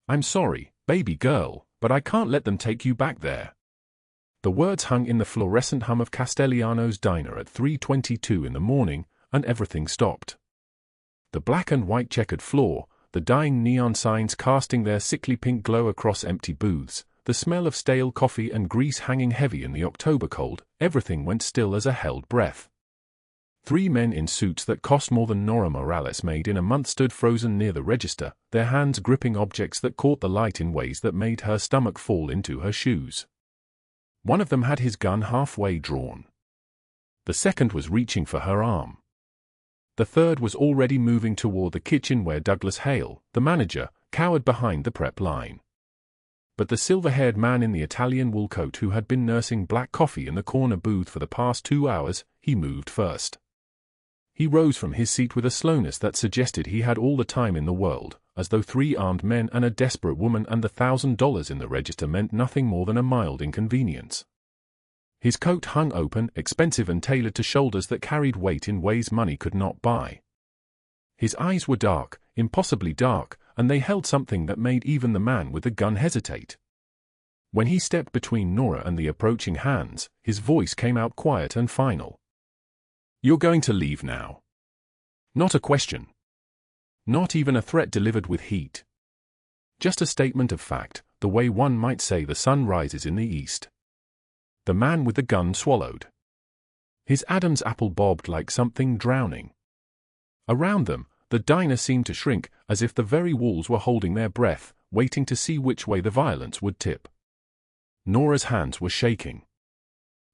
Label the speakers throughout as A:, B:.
A: I'm sorry, baby girl, but I can't let them take you back there. The words hung in the fluorescent hum of Castellano's diner at 3:22 in the morning, and everything stopped. The black and white checkered floor, the dying neon signs casting their sickly pink glow across empty booths, the smell of stale coffee and grease hanging heavy in the October cold, everything went still as a held breath. 3 men in suits that cost more than Nora Morales made in a month stood frozen near the register, their hands gripping objects that caught the light in ways that made her stomach fall into her shoes. One of them had his gun halfway drawn. The second was reaching for her arm. The third was already moving toward the kitchen where Douglas Hale, the manager, cowered behind the prep line. But the silver-haired man in the Italian wool coat who had been nursing black coffee in the corner booth for the past 2 hours, he moved first. He rose from his seat with a slowness that suggested he had all the time in the world, as though 3 armed men and a desperate woman and the $1,000 in the register meant nothing more than a mild inconvenience. His coat hung open, expensive and tailored to shoulders that carried weight in ways money could not buy. His eyes were dark, impossibly dark, and they held something that made even the man with the gun hesitate. When he stepped between Nora and the approaching hands, his voice came out quiet and final. "You're going to leave now." Not a question. Not even a threat delivered with heat. Just a statement of fact, the way one might say the sun rises in the east. The man with the gun swallowed. His Adam's apple bobbed like something drowning. Around them, the diner seemed to shrink, as if the very walls were holding their breath, waiting to see which way the violence would tip. Nora's hands were shaking.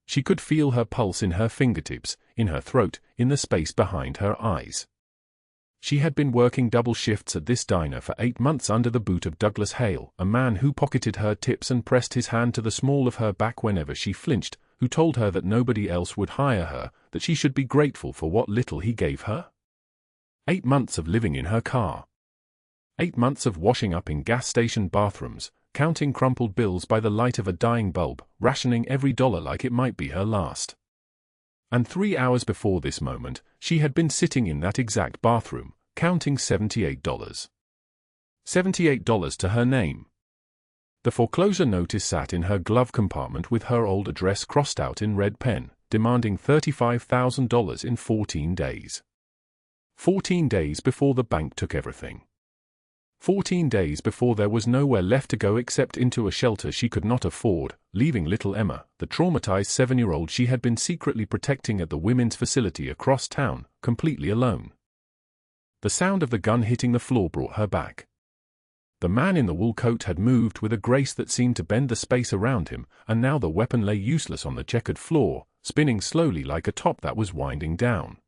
A: She could feel her pulse in her fingertips, in her throat, in the space behind her eyes. She had been working double shifts at this diner for 8 months under the boot of Douglas Hale, a man who pocketed her tips and pressed his hand to the small of her back whenever she flinched, who told her that nobody else would hire her, that she should be grateful for what little he gave her. 8 months of living in her car. 8 months of washing up in gas station bathrooms, counting crumpled bills by the light of a dying bulb, rationing every dollar like it might be her last. And 3 hours before this moment, she had been sitting in that exact bathroom, counting $78. $78 to her name. The foreclosure notice sat in her glove compartment with her old address crossed out in red pen, demanding $35,000 in 14 days. 14 days before the bank took everything. 14 days before there was nowhere left to go except into a shelter she could not afford, leaving little Emma, the traumatized 7-year-old she had been secretly protecting at the women's facility across town, completely alone. The sound of the gun hitting the floor brought her back. The man in the wool coat had moved with a grace that seemed to bend the space around him, and now the weapon lay useless on the checkered floor, spinning slowly like a top that was winding down.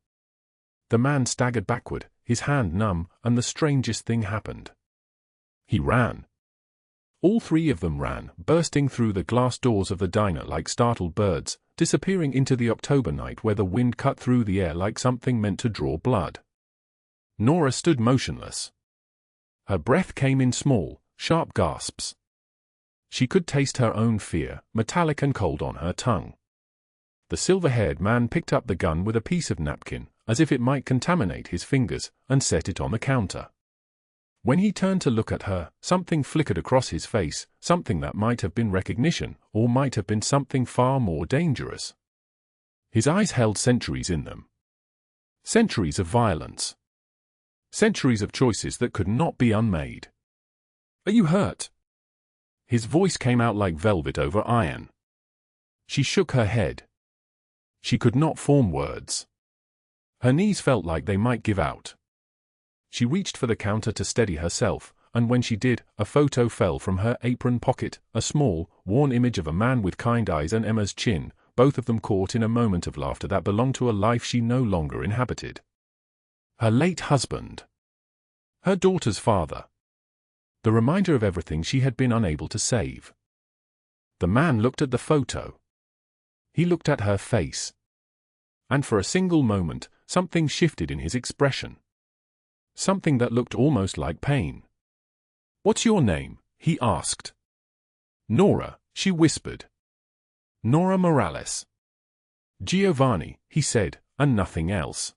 A: The man staggered backward, his hand numb, and the strangest thing happened. He ran. All 3 of them ran, bursting through the glass doors of the diner like startled birds, disappearing into the October night where the wind cut through the air like something meant to draw blood. Nora stood motionless. Her breath came in small, sharp gasps. She could taste her own fear, metallic and cold on her tongue. The silver-haired man picked up the gun with a piece of napkin, as if it might contaminate his fingers, and set it on the counter. When he turned to look at her, something flickered across his face, something that might have been recognition, or might have been something far more dangerous. His eyes held centuries in them. Centuries of violence. Centuries of choices that could not be unmade. "Are you hurt?" His voice came out like velvet over iron. She shook her head. She could not form words. Her knees felt like they might give out. She reached for the counter to steady herself, and when she did, a photo fell from her apron pocket, a small, worn image of a man with kind eyes and Emma's chin, both of them caught in a moment of laughter that belonged to a life she no longer inhabited. Her late husband. Her daughter's father. The reminder of everything she had been unable to save. The man looked at the photo. He looked at her face. And for a single moment, something shifted in his expression. Something that looked almost like pain. "What's your name?" he asked. "Nora," she whispered. "Nora Morales." "Giovanni," he said, and nothing else.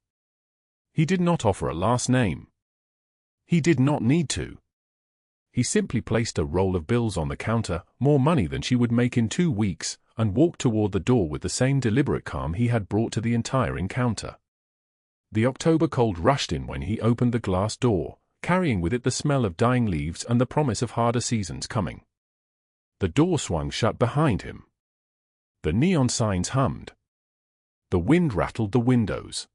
A: He did not offer a last name. He did not need to. He simply placed a roll of bills on the counter, more money than she would make in 2 weeks, and walked toward the door with the same deliberate calm he had brought to the entire encounter. The October cold rushed in when he opened the glass door, carrying with it the smell of dying leaves and the promise of harder seasons coming. The door swung shut behind him. The neon signs hummed. The wind rattled the windows.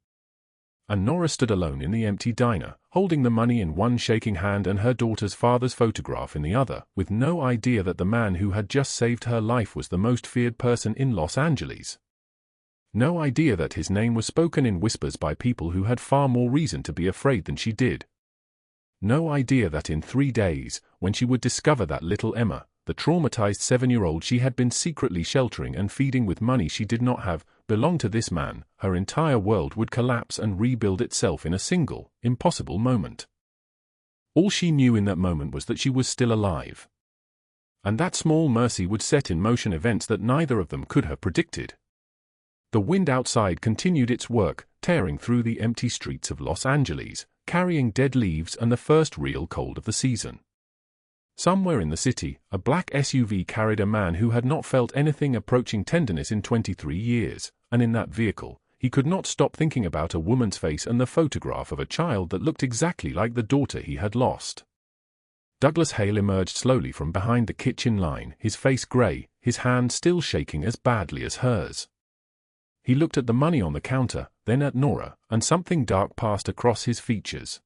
A: And Nora stood alone in the empty diner, holding the money in one shaking hand and her daughter's father's photograph in the other, with no idea that the man who had just saved her life was the most feared person in Los Angeles. No idea that his name was spoken in whispers by people who had far more reason to be afraid than she did. No idea that in 3 days, when she would discover that little Emma, the traumatized 7-year-old she had been secretly sheltering and feeding with money she did not have, belonged to this man, her entire world would collapse and rebuild itself in a single, impossible moment. All she knew in that moment was that she was still alive. And that small mercy would set in motion events that neither of them could have predicted. The wind outside continued its work, tearing through the empty streets of Los Angeles, carrying dead leaves and the first real cold of the season. Somewhere in the city, a black SUV carried a man who had not felt anything approaching tenderness in 23 years, and in that vehicle, he could not stop thinking about a woman's face and the photograph of a child that looked exactly like the daughter he had lost. Douglas Hale emerged slowly from behind the kitchen line, his face gray, his hand still shaking as badly as hers. He looked at the money on the counter, then at Nora, and something dark passed across his features.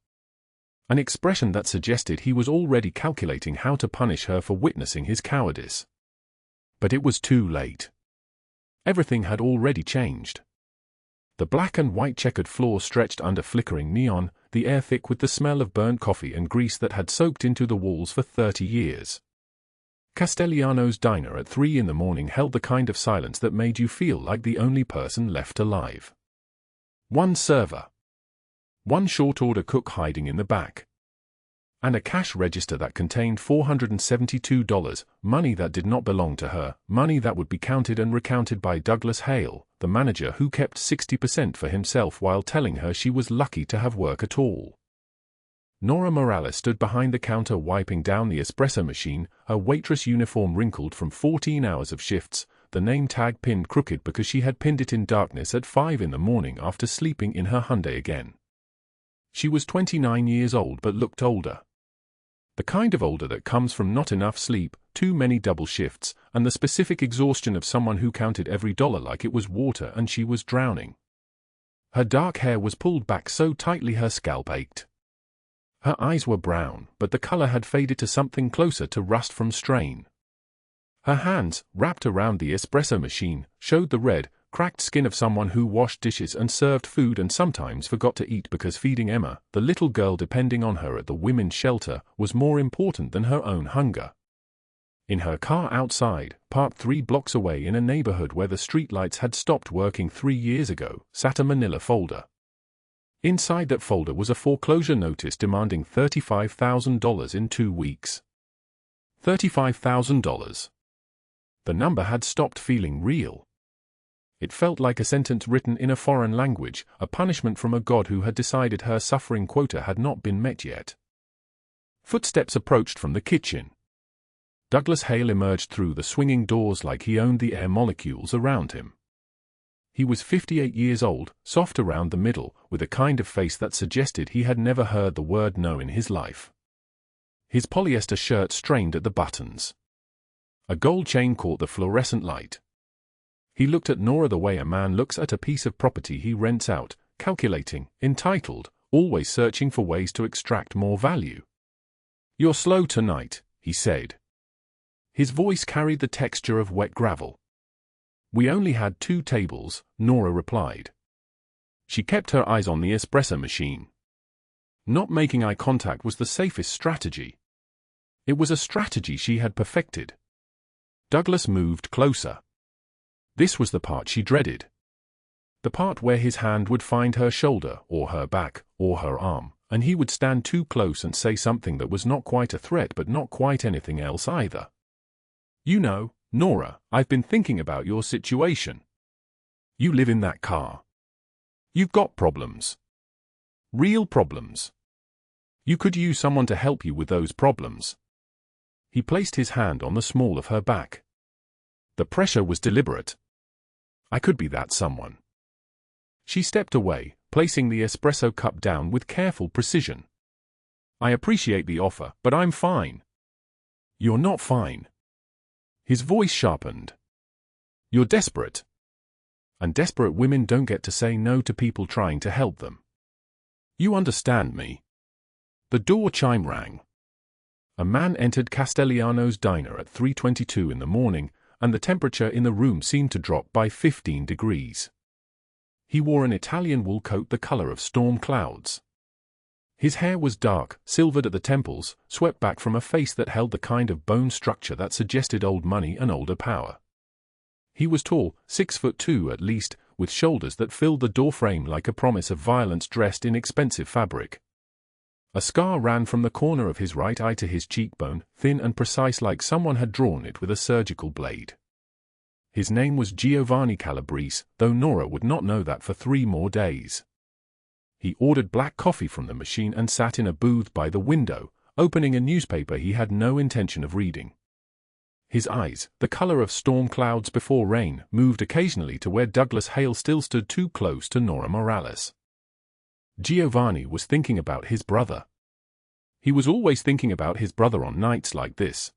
A: An expression that suggested he was already calculating how to punish her for witnessing his cowardice. But it was too late. Everything had already changed. The black and white checkered floor stretched under flickering neon, the air thick with the smell of burnt coffee and grease that had soaked into the walls for 30 years. Castellano's diner at 3 in the morning held the kind of silence that made you feel like the only person left alive. One server. One short-order cook hiding in the back. And a cash register that contained $472, money that did not belong to her, money that would be counted and recounted by Douglas Hale, the manager who kept 60% for himself while telling her she was lucky to have work at all. Nora Morales stood behind the counter wiping down the espresso machine, her waitress uniform wrinkled from 14 hours of shifts, the name tag pinned crooked because she had pinned it in darkness at 5 in the morning after sleeping in her Hyundai again. She was 29 years old but looked older. The kind of older that comes from not enough sleep, too many double shifts, and the specific exhaustion of someone who counted every dollar like it was water and she was drowning. Her dark hair was pulled back so tightly her scalp ached. Her eyes were brown, but the color had faded to something closer to rust from strain. Her hands, wrapped around the espresso machine, showed the red, cracked skin of someone who washed dishes and served food and sometimes forgot to eat because feeding Emma, the little girl depending on her at the women's shelter, was more important than her own hunger. In her car outside, parked 3 blocks away in a neighborhood where the streetlights had stopped working 3 years ago, sat a manila folder. Inside that folder was a foreclosure notice demanding $35,000 in 2 weeks. $35,000. The number had stopped feeling real. It felt like a sentence written in a foreign language, a punishment from a god who had decided her suffering quota had not been met yet. Footsteps approached from the kitchen. Douglas Hale emerged through the swinging doors like he owned the air molecules around him. He was 58 years old, soft around the middle, with a kind of face that suggested he had never heard the word no in his life. His polyester shirt strained at the buttons. A gold chain caught the fluorescent light. He looked at Nora the way a man looks at a piece of property he rents out, calculating, entitled, always searching for ways to extract more value. "You're slow tonight," he said. His voice carried the texture of wet gravel. "We only had 2 tables," Nora replied. She kept her eyes on the espresso machine. Not making eye contact was the safest strategy. It was a strategy she had perfected. Douglas moved closer. This was the part she dreaded. The part where his hand would find her shoulder, or her back, or her arm, and he would stand too close and say something that was not quite a threat but not quite anything else either. "You know, Nora, I've been thinking about your situation. You live in that car. You've got problems. Real problems. You could use someone to help you with those problems. He placed his hand on the small of her back. The pressure was deliberate. I could be that someone. She stepped away, placing the espresso cup down with careful precision. I appreciate the offer, but I'm fine. You're not fine. His voice sharpened. You're desperate. And desperate women don't get to say no to people trying to help them. You understand me. The door chime rang. A man entered Castelliano's diner at 3:22 in the morning, and the temperature in the room seemed to drop by 15 degrees. He wore an Italian wool coat the color of storm clouds. His hair was dark, silvered at the temples, swept back from a face that held the kind of bone structure that suggested old money and older power. He was tall, 6'2" at least, with shoulders that filled the doorframe like a promise of violence dressed in expensive fabric. A scar ran from the corner of his right eye to his cheekbone, thin and precise like someone had drawn it with a surgical blade. His name was Giovanni Calabrese, though Nora would not know that for 3 more days. He ordered black coffee from the machine and sat in a booth by the window, opening a newspaper he had no intention of reading. His eyes, the color of storm clouds before rain, moved occasionally to where Douglas Hale still stood too close to Nora Morales. Giovanni was thinking about his brother. He was always thinking about his brother on nights like this.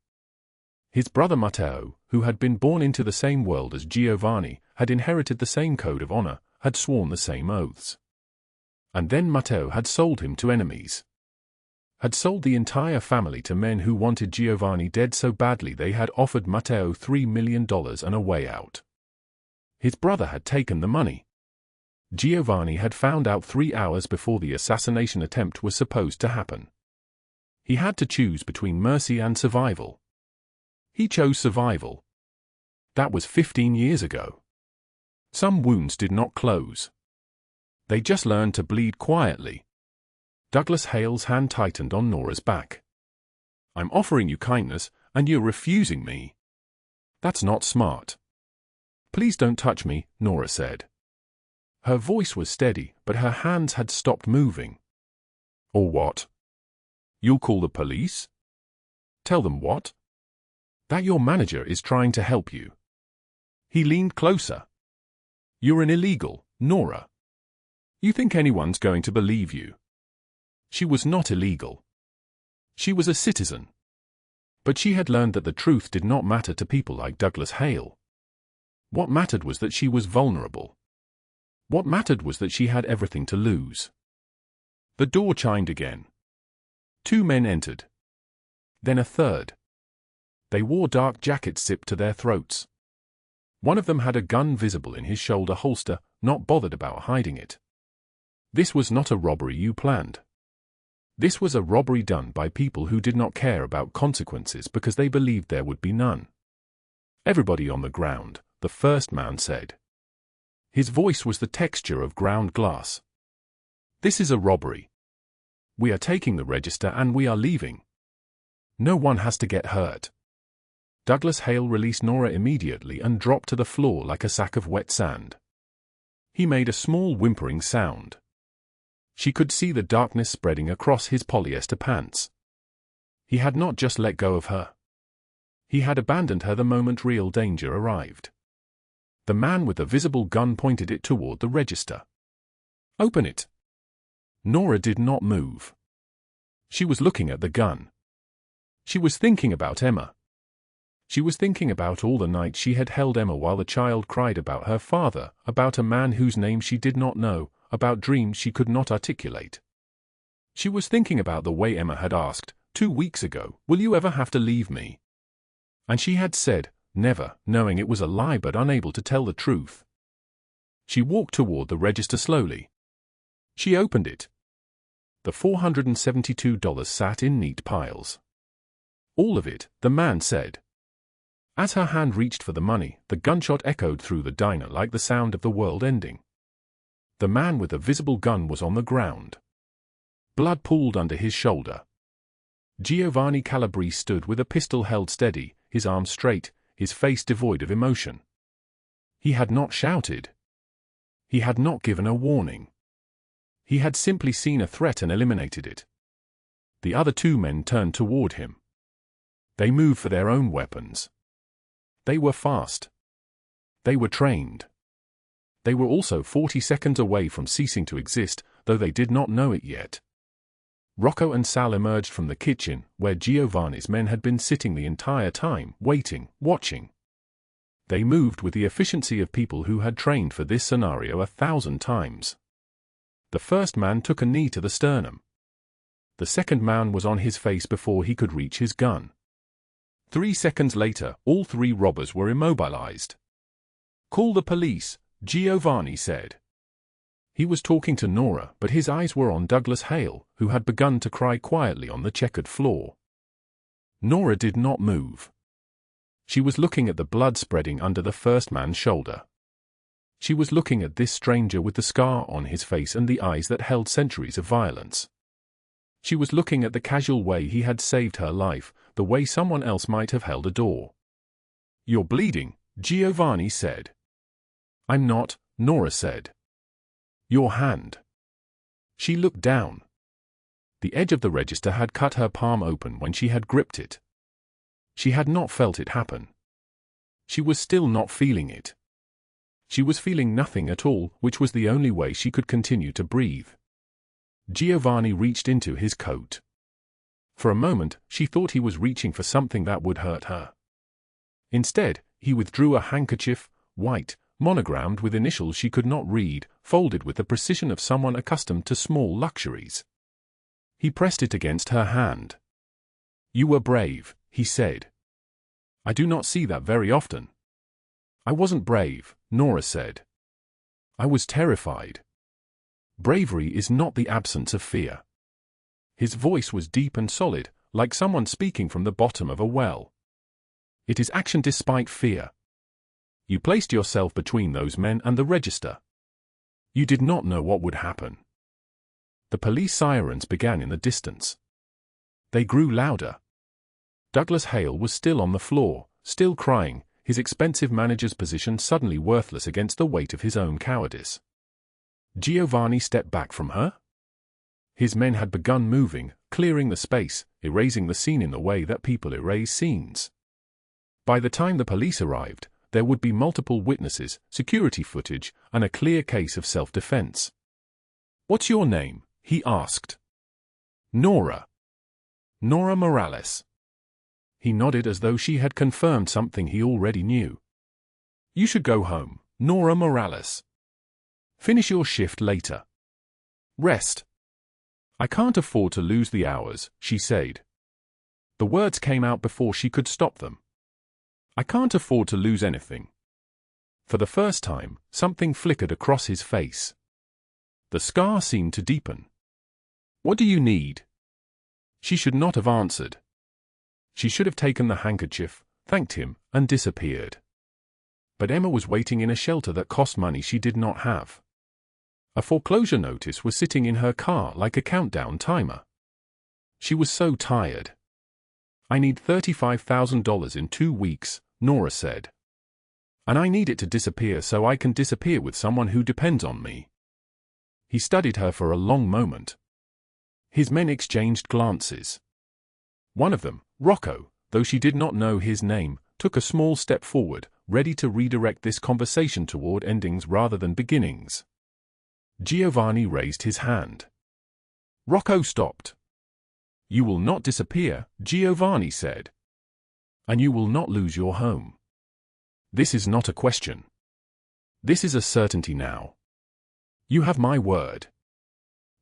A: His brother Matteo, who had been born into the same world as Giovanni, had inherited the same code of honor, had sworn the same oaths. And then Matteo had sold him to enemies. Had sold the entire family to men who wanted Giovanni dead so badly they had offered Matteo $3 million and a way out. His brother had taken the money. Giovanni had found out 3 hours before the assassination attempt was supposed to happen. He had to choose between mercy and survival. He chose survival. That was 15 years ago. Some wounds did not close. They just learned to bleed quietly. Douglas Hale's hand tightened on Nora's back. I'm offering you kindness, and you're refusing me. That's not smart. Please don't touch me, Nora said. Her voice was steady, but her hands had stopped moving. Or what? You'll call the police? Tell them what? That your manager is trying to help you. He leaned closer. You're an illegal, Nora. You think anyone's going to believe you? She was not illegal. She was a citizen. But she had learned that the truth did not matter to people like Douglas Hale. What mattered was that she was vulnerable. What mattered was that she had everything to lose. The door chimed again. 2 men entered. Then a third. They wore dark jackets zipped to their throats. One of them had a gun visible in his shoulder holster, not bothered about hiding it. This was not a robbery you planned. This was a robbery done by people who did not care about consequences because they believed there would be none. Everybody on the ground, the first man said. His voice was the texture of ground glass. This is a robbery. We are taking the register and we are leaving. No one has to get hurt. Douglas Hale released Nora immediately and dropped to the floor like a sack of wet sand. He made a small whimpering sound. She could see the darkness spreading across his polyester pants. He had not just let go of her. He had abandoned her the moment real danger arrived. The man with the visible gun pointed it toward the register. Open it. Nora did not move. She was looking at the gun. She was thinking about Emma. She was thinking about all the nights she had held Emma while the child cried about her father, about a man whose name she did not know, about dreams she could not articulate. She was thinking about the way Emma had asked, 2 weeks ago, will you ever have to leave me? And she had said, never, knowing it was a lie but unable to tell the truth. She walked toward the register slowly. She opened it. The $472 sat in neat piles. All of it, the man said. As her hand reached for the money, the gunshot echoed through the diner like the sound of the world ending. The man with the visible gun was on the ground. Blood pooled under his shoulder. Giovanni Calabrese stood with a pistol held steady, his arms straight, his face devoid of emotion. He had not shouted. He had not given a warning. He had simply seen a threat and eliminated it. The other 2 men turned toward him. They moved for their own weapons. They were fast. They were trained. They were also 40 seconds away from ceasing to exist, though they did not know it yet. Rocco and Sal emerged from the kitchen, where Giovanni's men had been sitting the entire time, waiting, watching. They moved with the efficiency of people who had trained for this scenario 1,000 times. The first man took a knee to the sternum. The second man was on his face before he could reach his gun. 3 seconds later, all 3 robbers were immobilized. "Call the police," Giovanni said. He was talking to Nora, but his eyes were on Douglas Hale, who had begun to cry quietly on the checkered floor. Nora did not move. She was looking at the blood spreading under the first man's shoulder. She was looking at this stranger with the scar on his face and the eyes that held centuries of violence. She was looking at the casual way he had saved her life, the way someone else might have held a door. "You're bleeding," Giovanni said. "I'm not," Nora said. "Your hand." She looked down. The edge of the register had cut her palm open when she had gripped it. She had not felt it happen. She was still not feeling it. She was feeling nothing at all, which was the only way she could continue to breathe. Giovanni reached into his coat. For a moment, she thought he was reaching for something that would hurt her. Instead, he withdrew a handkerchief, white, monogrammed with initials she could not read, folded with the precision of someone accustomed to small luxuries. He pressed it against her hand. "You were brave," he said. "I do not see that very often." "I wasn't brave," Nora said. "I was terrified." Bravery is not the absence of fear. His voice was deep and solid, like someone speaking from the bottom of a well. It is action despite fear. You placed yourself between those men and the register. You did not know what would happen. The police sirens began in the distance. They grew louder. Douglas Hale was still on the floor, still crying, his expensive manager's position suddenly worthless against the weight of his own cowardice. Giovanni stepped back from her. His men had begun moving, clearing the space, erasing the scene in the way that people erase scenes. By the time the police arrived, there would be multiple witnesses, security footage, and a clear case of self-defense. "What's your name?" he asked. "Nora." "Nora Morales." He nodded as though she had confirmed something he already knew. "You should go home, Nora Morales. Finish your shift later. Rest." "I can't afford to lose the hours," she said. The words came out before she could stop them. "I can't afford to lose anything." For the first time, something flickered across his face. The scar seemed to deepen. "What do you need?" She should not have answered. She should have taken the handkerchief, thanked him, and disappeared. But Emma was waiting in a shelter that cost money she did not have. A foreclosure notice was sitting in her car like a countdown timer. She was so tired. "I need $35,000 in 2 weeks, Nora said. "And I need it to disappear so I can disappear with someone who depends on me." He studied her for a long moment. His men exchanged glances. One of them, Rocco, though she did not know his name, took a small step forward, ready to redirect this conversation toward endings rather than beginnings. Giovanni raised his hand. Rocco stopped. "You will not disappear," Giovanni said. "And you will not lose your home. This is not a question. This is a certainty now. You have my word."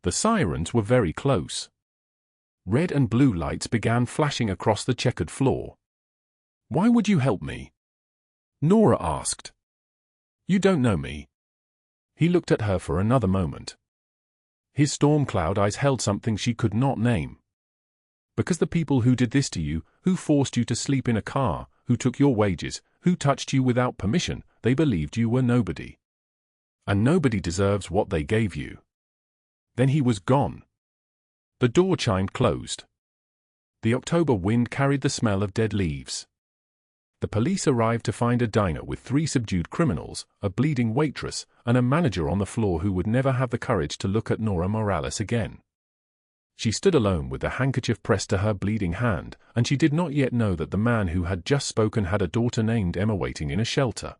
A: The sirens were very close. Red and blue lights began flashing across the checkered floor. "Why would you help me?" Nora asked. "You don't know me." He looked at her for another moment. His storm cloud eyes held something she could not name. "Because the people who did this to you, who forced you to sleep in a car, who took your wages, who touched you without permission, they believed you were nobody. And nobody deserves what they gave you." Then he was gone. The door chimed closed. The October wind carried the smell of dead leaves. The police arrived to find a diner with 3 subdued criminals, a bleeding waitress, and a manager on the floor who would never have the courage to look at Nora Morales again. She stood alone with the handkerchief pressed to her bleeding hand, and she did not yet know that the man who had just spoken had a daughter named Emma waiting in a shelter.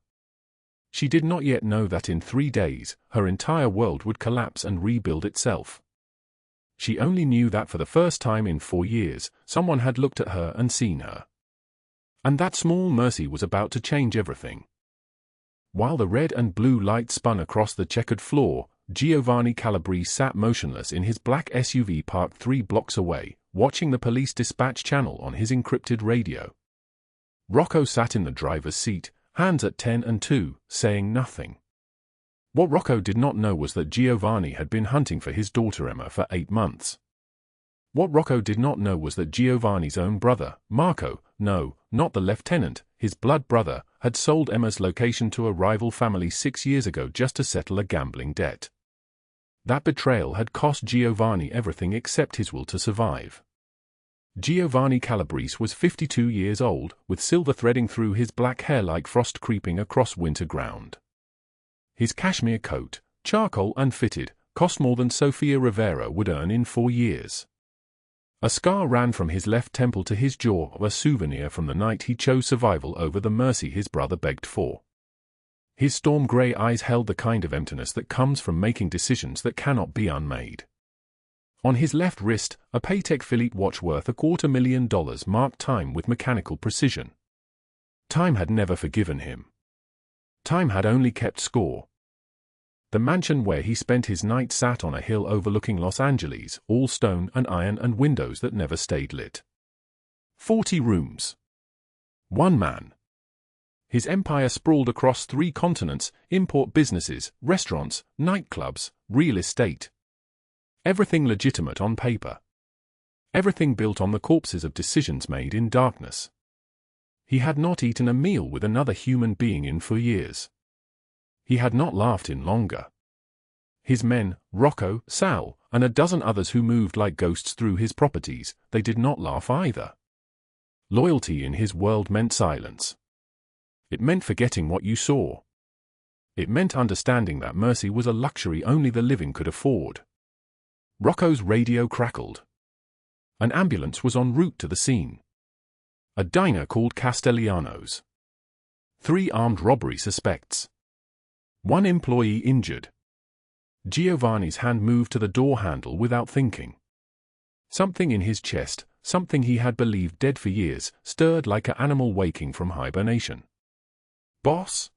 A: She did not yet know that in 3 days, her entire world would collapse and rebuild itself. She only knew that for the first time in 4 years, someone had looked at her and seen her. And that small mercy was about to change everything. While the red and blue light spun across the checkered floor, Giovanni Calabrese sat motionless in his black SUV parked 3 blocks away, watching the police dispatch channel on his encrypted radio. Rocco sat in the driver's seat, hands at 10 and 2, saying nothing. What Rocco did not know was that Giovanni had been hunting for his daughter Emma for 8 months. What Rocco did not know was that Giovanni's own brother, Marco, no, not the lieutenant, his blood brother, had sold Emma's location to a rival family 6 years ago just to settle a gambling debt. That betrayal had cost Giovanni everything except his will to survive. Giovanni Calabrese was 52 years old, with silver threading through his black hair like frost creeping across winter ground. His cashmere coat, charcoal and fitted, cost more than Sofia Rivera would earn in 4 years. A scar ran from his left temple to his jaw, a souvenir from the night he chose survival over the mercy his brother begged for. His storm-grey eyes held the kind of emptiness that comes from making decisions that cannot be unmade. On his left wrist, a Patek Philippe watch worth $250,000 marked time with mechanical precision. Time had never forgiven him. Time had only kept score. The mansion where he spent his night sat on a hill overlooking Los Angeles, all stone and iron and windows that never stayed lit. 40 rooms. 1 man. His empire sprawled across 3 continents, import businesses, restaurants, nightclubs, real estate. Everything legitimate on paper. Everything built on the corpses of decisions made in darkness. He had not eaten a meal with another human being in 4 years. He had not laughed in longer. His men, Rocco, Sal, and a dozen others who moved like ghosts through his properties, they did not laugh either. Loyalty in his world meant silence. It meant forgetting what you saw. It meant understanding that mercy was a luxury only the living could afford. Rocco's radio crackled. An ambulance was en route to the scene. A diner called Castellano's. 3 armed robbery suspects. 1 employee injured. Giovanni's hand moved to the door handle without thinking. Something in his chest, something he had believed dead for years, stirred like an animal waking from hibernation. Boss?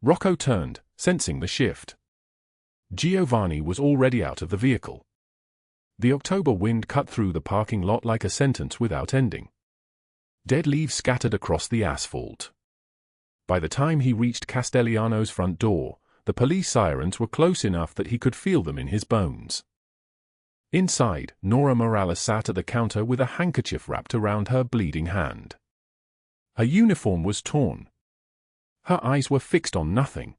A: Rocco turned, sensing the shift. Giovanni was already out of the vehicle. The October wind cut through the parking lot like a sentence without ending. Dead leaves scattered across the asphalt. By the time he reached Castellano's front door, the police sirens were close enough that he could feel them in his bones. Inside, Nora Morales sat at the counter with a handkerchief wrapped around her bleeding hand. Her uniform was torn. Her eyes were fixed on nothing.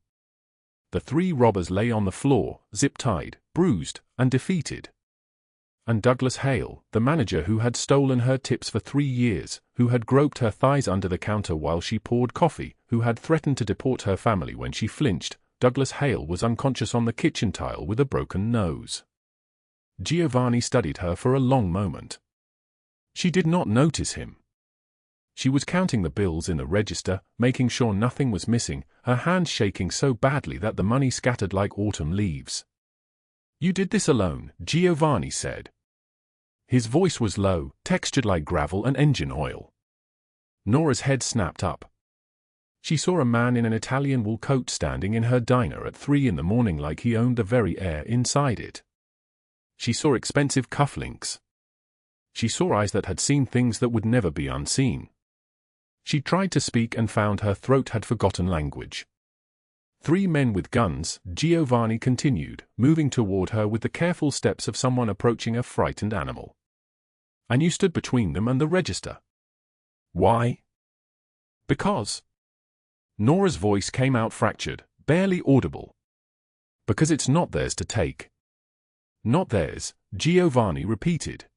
A: The 3 robbers lay on the floor, zip-tied, bruised, and defeated. And Douglas Hale, the manager who had stolen her tips for 3 years, who had groped her thighs under the counter while she poured coffee, who had threatened to deport her family when she flinched, Douglas Hale was unconscious on the kitchen tile with a broken nose. Giovanni studied her for a long moment. She did not notice him. She was counting the bills in the register, making sure nothing was missing, her hands shaking so badly that the money scattered like autumn leaves. "You did this alone," Giovanni said. His voice was low, textured like gravel and engine oil. Nora's head snapped up. She saw a man in an Italian wool coat standing in her diner at 3 in the morning like he owned the very air inside it. She saw expensive cufflinks. She saw eyes that had seen things that would never be unseen. She tried to speak and found her throat had forgotten language. 3 men with guns, Giovanni continued, moving toward her with the careful steps of someone approaching a frightened animal. "And you stood between them and the register." "Why?" "Because." Nora's voice came out fractured, barely audible. "Because it's not theirs to take." "Not theirs," Giovanni repeated.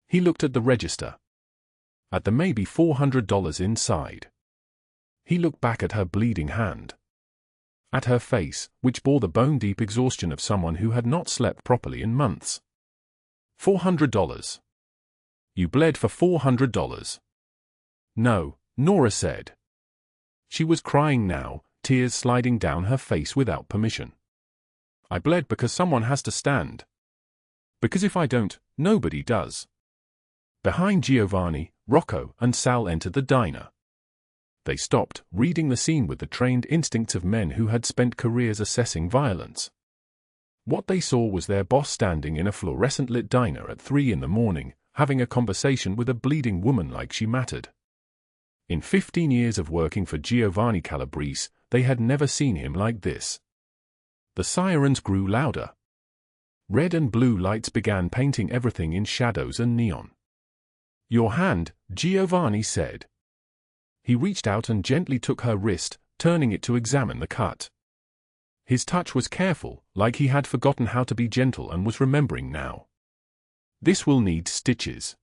A: He looked at the register. At the maybe $400 inside. He looked back at her bleeding hand. At her face, which bore the bone-deep exhaustion of someone who had not slept properly in months. $400. You bled for $400. No, Nora said. She was crying now, tears sliding down her face without permission. I bled because someone has to stand. Because if I don't, nobody does. Behind Giovanni, Rocco and Sal entered the diner. They stopped, reading the scene with the trained instincts of men who had spent careers assessing violence. What they saw was their boss standing in a fluorescent-lit diner at 3 in the morning, having a conversation with a bleeding woman like she mattered. In 15 years of working for Giovanni Calabrese, they had never seen him like this. The sirens grew louder. Red and blue lights began painting everything in shadows and neon. Your hand, Giovanni said. He reached out and gently took her wrist, turning it to examine the cut. His touch was careful, like he had forgotten how to be gentle and was remembering now. This will need stitches.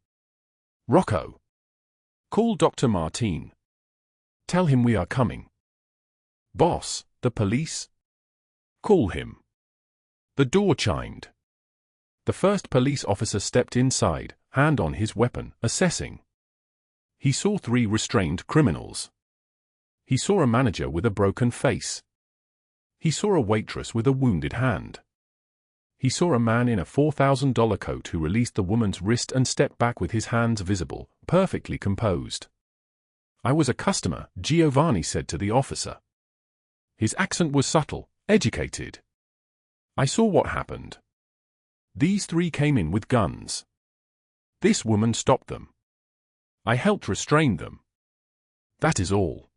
A: Rocco. Call Dr. Martin. Tell him we are coming. Boss, the police? Call him. The door chimed. The first police officer stepped inside, hand on his weapon, assessing. He saw 3 restrained criminals. He saw a manager with a broken face. He saw a waitress with a wounded hand. He saw a man in a $4,000 coat who released the woman's wrist and stepped back with his hands visible, perfectly composed. I was a customer, Giovanni said to the officer. His accent was subtle, educated. I saw what happened. These 3 came in with guns. This woman stopped them. I helped restrain them. That is all.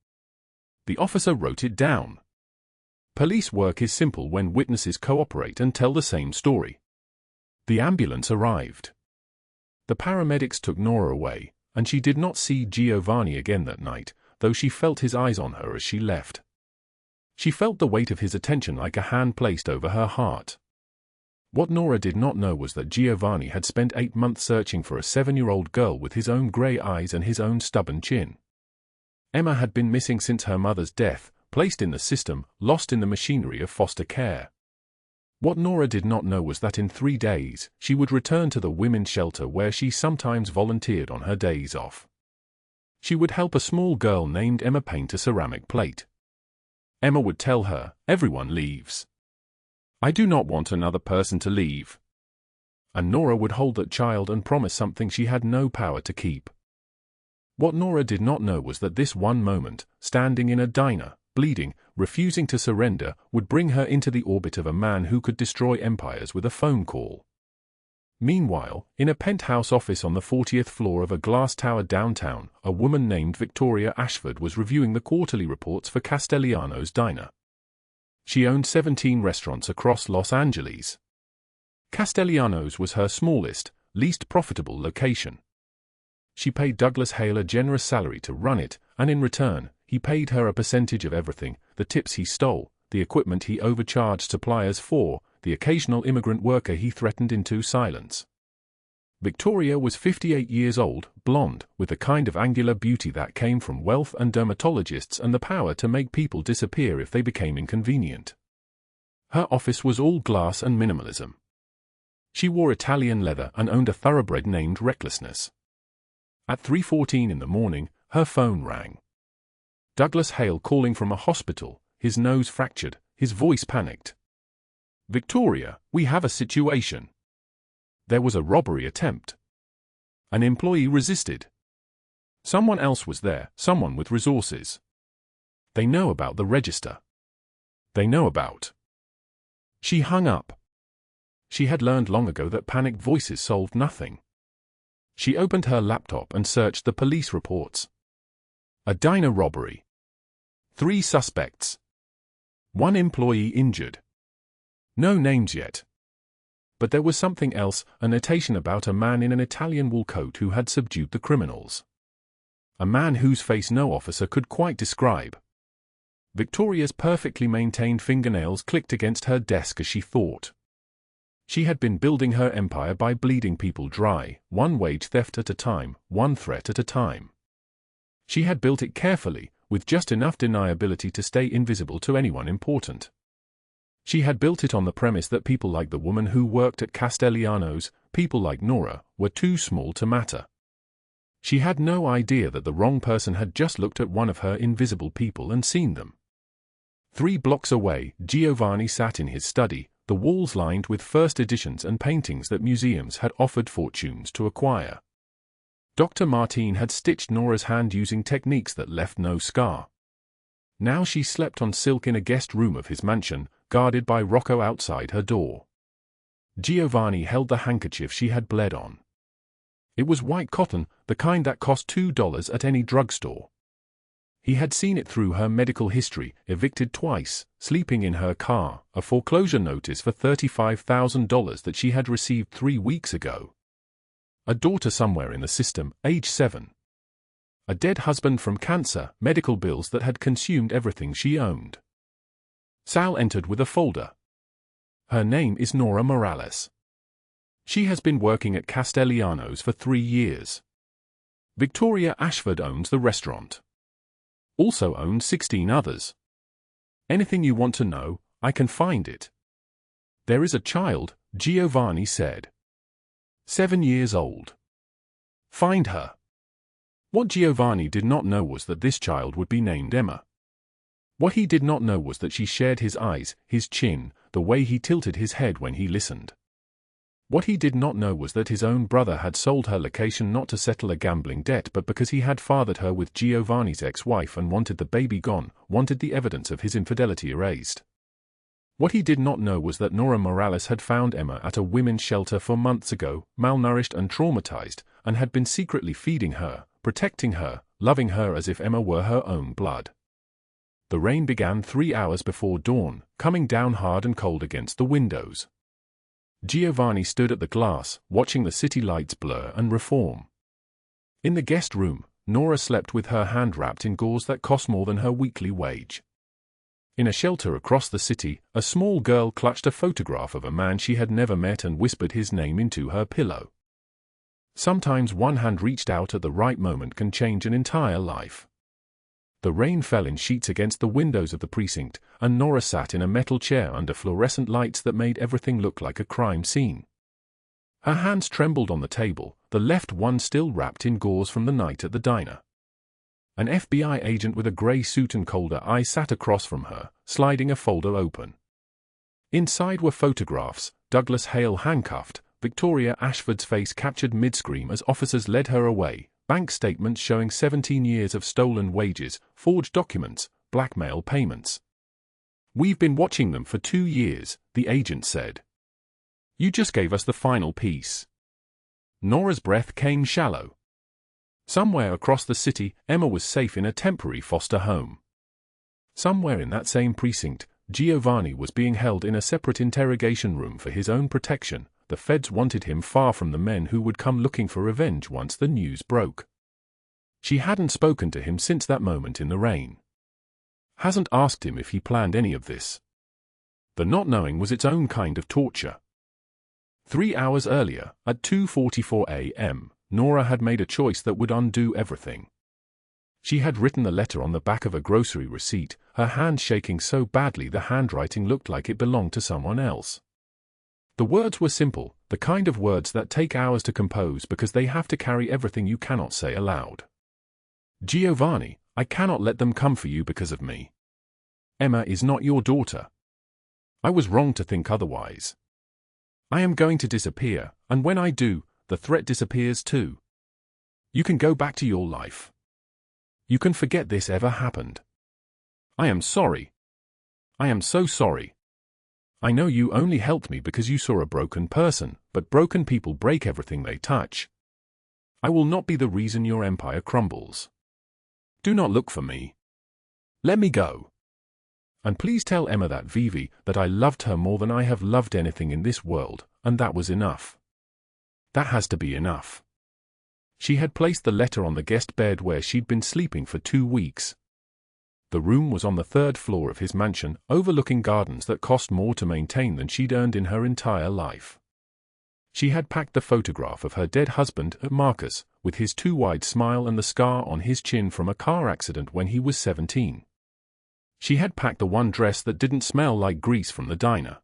A: The officer wrote it down. Police work is simple when witnesses cooperate and tell the same story. The ambulance arrived. The paramedics took Nora away, and she did not see Giovanni again that night, though she felt his eyes on her as she left. She felt the weight of his attention like a hand placed over her heart. What Nora did not know was that Giovanni had spent 8 months searching for a 7-year-old girl with his own grey eyes and his own stubborn chin. Emma had been missing since her mother's death, placed in the system, lost in the machinery of foster care. What Nora did not know was that in 3 days, she would return to the women's shelter where she sometimes volunteered on her days off. She would help a small girl named Emma paint a ceramic plate. Emma would tell her, everyone leaves. I do not want another person to leave. And Nora would hold that child and promise something she had no power to keep. What Nora did not know was that this one moment, standing in a diner, bleeding, refusing to surrender, would bring her into the orbit of a man who could destroy empires with a phone call. Meanwhile, in a penthouse office on the 40th floor of a glass tower downtown, a woman named Victoria Ashford was reviewing the quarterly reports for Castellano's Diner. She owned 17 restaurants across Los Angeles. Castellano's was her smallest, least profitable location. She paid Douglas Hale a generous salary to run it, and in return, he paid her a percentage of everything, the tips he stole, the equipment he overcharged suppliers for, the occasional immigrant worker he threatened into silence. Victoria was 58 years old, blonde, with the kind of angular beauty that came from wealth and dermatologists and the power to make people disappear if they became inconvenient. Her office was all glass and minimalism. She wore Italian leather and owned a thoroughbred named Recklessness. At 3:14 in the morning, her phone rang. Douglas Hale calling from a hospital, his nose fractured, his voice panicked. Victoria, we have a situation. There was a robbery attempt. An employee resisted. Someone else was there, someone with resources. They know about the register. They know about. She hung up. She had learned long ago that panicked voices solved nothing. She opened her laptop and searched the police reports. A diner robbery. 3 suspects. 1 employee injured. No names yet. But there was something else, a notation about a man in an Italian wool coat who had subdued the criminals. A man whose face no officer could quite describe. Victoria's perfectly maintained fingernails clicked against her desk as she thought. She had been building her empire by bleeding people dry, one wage theft at a time, one threat at a time. She had built it carefully, with just enough deniability to stay invisible to anyone important. She had built it on the premise that people like the woman who worked at Castellano's, people like Nora, were too small to matter. She had no idea that the wrong person had just looked at one of her invisible people and seen them. 3 blocks away, Giovanni sat in his study, the walls lined with first editions and paintings that museums had offered fortunes to acquire. Dr. Martin had stitched Nora's hand using techniques that left no scar. Now she slept on silk in a guest room of his mansion, guarded by Rocco outside her door. Giovanni held the handkerchief she had bled on. It was white cotton, the kind that cost $2 at any drugstore. He had seen it through her medical history, evicted twice, sleeping in her car, a foreclosure notice for $35,000 that she had received 3 weeks ago. A daughter somewhere in the system, age 7. A dead husband from cancer, medical bills that had consumed everything she owned. Sal entered with a folder. Her name is Nora Morales. She has been working at Castellano's for 3 years. Victoria Ashford owns the restaurant. Also owns 16 others. Anything you want to know, I can find it. There is a child, Giovanni said. 7 years old. Find her. What Giovanni did not know was that this child would be named Emma. What he did not know was that she shared his eyes, his chin, the way he tilted his head when he listened. What he did not know was that his own brother had sold her location not to settle a gambling debt but because he had fathered her with Giovanni's ex-wife and wanted the baby gone, wanted the evidence of his infidelity erased. What he did not know was that Nora Morales had found Emma at a women's shelter 4 months ago, malnourished and traumatized, and had been secretly feeding her, protecting her, loving her as if Emma were her own blood. The rain began 3 hours before dawn, coming down hard and cold against the windows. Giovanni stood at the glass, watching the city lights blur and reform. In the guest room, Nora slept with her hand wrapped in gauze that cost more than her weekly wage. In a shelter across the city, a small girl clutched a photograph of a man she had never met and whispered his name into her pillow. Sometimes one hand reached out at the right moment can change an entire life. The rain fell in sheets against the windows of the precinct, and Nora sat in a metal chair under fluorescent lights that made everything look like a crime scene. Her hands trembled on the table, the left one still wrapped in gauze from the night at the diner. An FBI agent with a grey suit and colder eye sat across from her, sliding a folder open. Inside were photographs, Douglas Hale handcuffed, Victoria Ashford's face captured mid-scream as officers led her away, bank statements showing 17 years of stolen wages, forged documents, blackmail payments. "We've been watching them for 2 years, the agent said. You just gave us the final piece." Nora's breath came shallow. Somewhere across the city, Emma was safe in a temporary foster home. Somewhere in that same precinct, Giovanni was being held in a separate interrogation room for his own protection. The feds wanted him far from the men who would come looking for revenge once the news broke. She hadn't spoken to him since that moment in the rain. Hasn't asked him if he planned any of this. The not knowing was its own kind of torture. 3 hours earlier, at 2:44 a.m., Nora had made a choice that would undo everything. She had written the letter on the back of a grocery receipt, her hand shaking so badly the handwriting looked like it belonged to someone else. The words were simple, the kind of words that take hours to compose because they have to carry everything you cannot say aloud. Giovanni, I cannot let them come for you because of me. Emma is not your daughter. I was wrong to think otherwise. I am going to disappear, and when I do, the threat disappears too. You can go back to your life. You can forget this ever happened. I am sorry. I am so sorry. I know you only helped me because you saw a broken person, but broken people break everything they touch. I will not be the reason your empire crumbles. Do not look for me. Let me go. And please tell Emma that Vivi, that I loved her more than I have loved anything in this world, and that was enough. That has to be enough. She had placed the letter on the guest bed where she'd been sleeping for 2 weeks. The room was on the 3rd floor of his mansion, overlooking gardens that cost more to maintain than she'd earned in her entire life. She had packed the photograph of her dead husband, Marcus, with his too wide smile and the scar on his chin from a car accident when he was 17. She had packed the one dress that didn't smell like grease from the diner.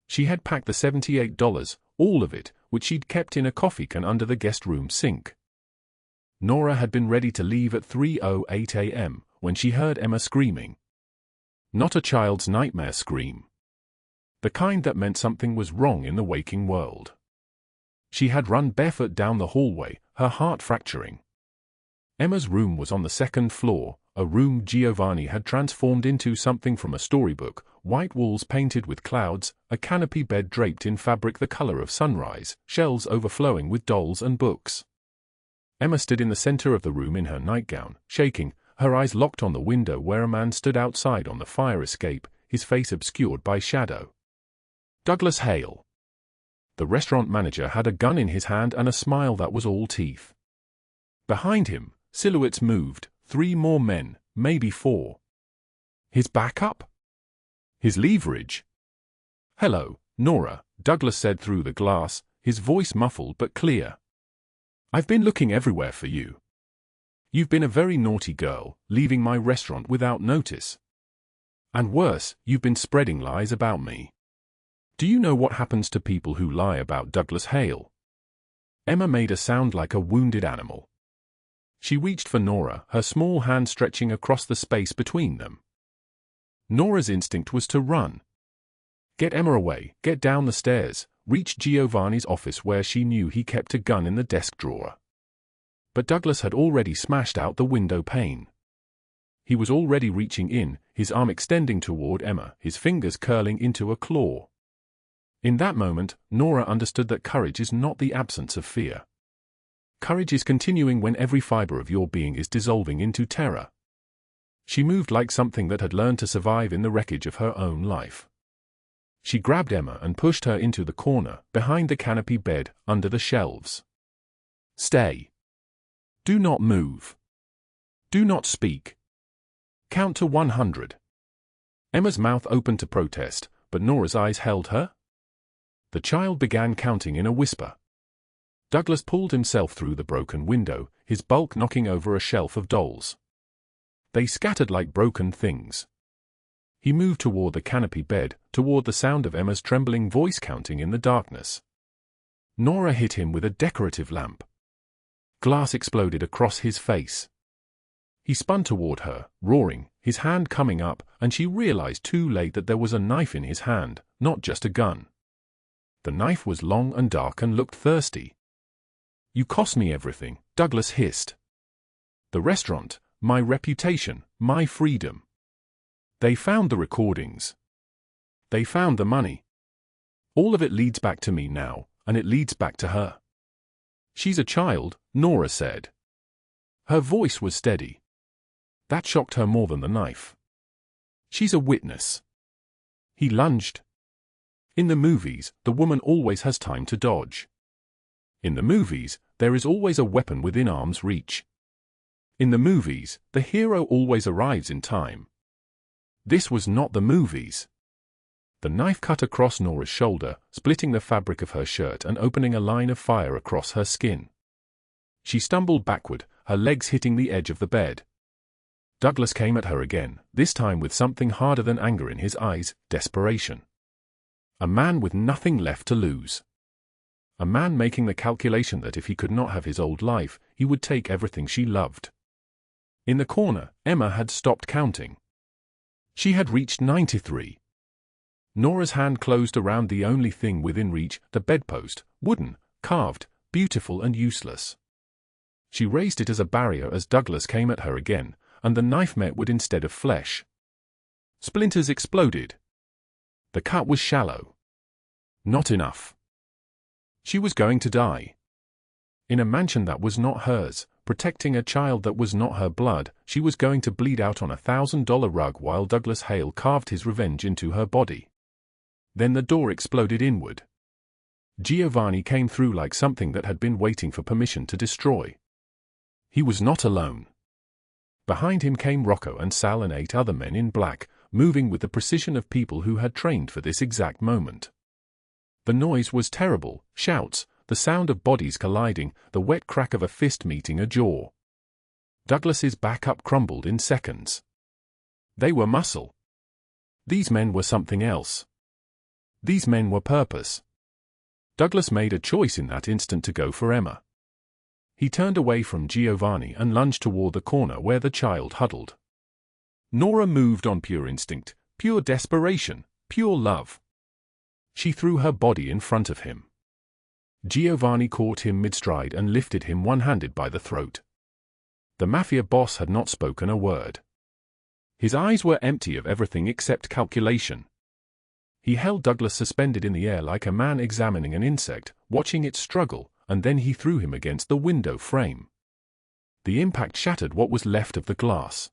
A: She had packed the $78, all of it, which she'd kept in a coffee can under the guest room sink. Nora had been ready to leave at 3:08 a.m. when she heard Emma screaming. Not a child's nightmare scream. The kind that meant something was wrong in the waking world. She had run barefoot down the hallway, her heart fracturing. Emma's room was on the second floor, a room Giovanni had transformed into something from a storybook, white walls painted with clouds, a canopy bed draped in fabric the color of sunrise, shelves overflowing with dolls and books. Emma stood in the center of the room in her nightgown, shaking, her eyes locked on the window where a man stood outside on the fire escape, his face obscured by shadow. Douglas Hale. The restaurant manager had a gun in his hand and a smile that was all teeth. Behind him, silhouettes moved, 3 more men, maybe 4. His backup? His leverage? "Hello, Nora," Douglas said through the glass, his voice muffled but clear. "I've been looking everywhere for you. You've been a very naughty girl, leaving my restaurant without notice. And worse, you've been spreading lies about me. Do you know what happens to people who lie about Douglas Hale?" Emma made a sound like a wounded animal. She reached for Nora, her small hand stretching across the space between them. Nora's instinct was to run. Get Emma away, get down the stairs, reach Giovanni's office where she knew he kept a gun in the desk drawer. But Douglas had already smashed out the window pane. He was already reaching in, his arm extending toward Emma, his fingers curling into a claw. In that moment, Nora understood that courage is not the absence of fear. Courage is continuing when every fiber of your being is dissolving into terror. She moved like something that had learned to survive in the wreckage of her own life. She grabbed Emma and pushed her into the corner, behind the canopy bed, under the shelves. "Stay. Do not move. Do not speak. Count to 100. Emma's mouth opened to protest, but Nora's eyes held her. The child began counting in a whisper. Douglas pulled himself through the broken window, his bulk knocking over a shelf of dolls. They scattered like broken things. He moved toward the canopy bed, toward the sound of Emma's trembling voice counting in the darkness. Nora hit him with a decorative lamp. Glass exploded across his face. He spun toward her, roaring, his hand coming up, and she realized too late that there was a knife in his hand, not just a gun. The knife was long and dark and looked thirsty. "You cost me everything," Douglas hissed. "The restaurant, my reputation, my freedom. They found the recordings. They found the money. All of it leads back to me now, and it leads back to her." "She's a child," Nora said. Her voice was steady. That shocked her more than the knife. "She's a witness." He lunged. In the movies, the woman always has time to dodge. In the movies, there is always a weapon within arm's reach. In the movies, the hero always arrives in time. This was not the movies. The knife cut across Nora's shoulder, splitting the fabric of her shirt and opening a line of fire across her skin. She stumbled backward, her legs hitting the edge of the bed. Douglas came at her again, this time with something harder than anger in his eyes, desperation. A man with nothing left to lose. A man making the calculation that if he could not have his old life, he would take everything she loved. In the corner, Emma had stopped counting. She had reached 93. Nora's hand closed around the only thing within reach, the bedpost, wooden, carved, beautiful and useless. She raised it as a barrier as Douglas came at her again, and the knife met wood instead of flesh. Splinters exploded. The cut was shallow. Not enough. She was going to die. In a mansion that was not hers, protecting a child that was not her blood, she was going to bleed out on a $1,000 rug while Douglas Hale carved his revenge into her body. Then the door exploded inward. Giovanni came through like something that had been waiting for permission to destroy. He was not alone. Behind him came Rocco and Sal and 8 other men in black, moving with the precision of people who had trained for this exact moment. The noise was terrible, shouts, the sound of bodies colliding, the wet crack of a fist meeting a jaw. Douglas's backup crumbled in seconds. They were muscle. These men were something else. These men were purpose. Douglas made a choice in that instant to go for Emma. He turned away from Giovanni and lunged toward the corner where the child huddled. Nora moved on pure instinct, pure desperation, pure love. She threw her body in front of him. Giovanni caught him mid-stride and lifted him one-handed by the throat. The Mafia boss had not spoken a word. His eyes were empty of everything except calculation. He held Douglas suspended in the air like a man examining an insect, watching it struggle, and then he threw him against the window frame. The impact shattered what was left of the glass.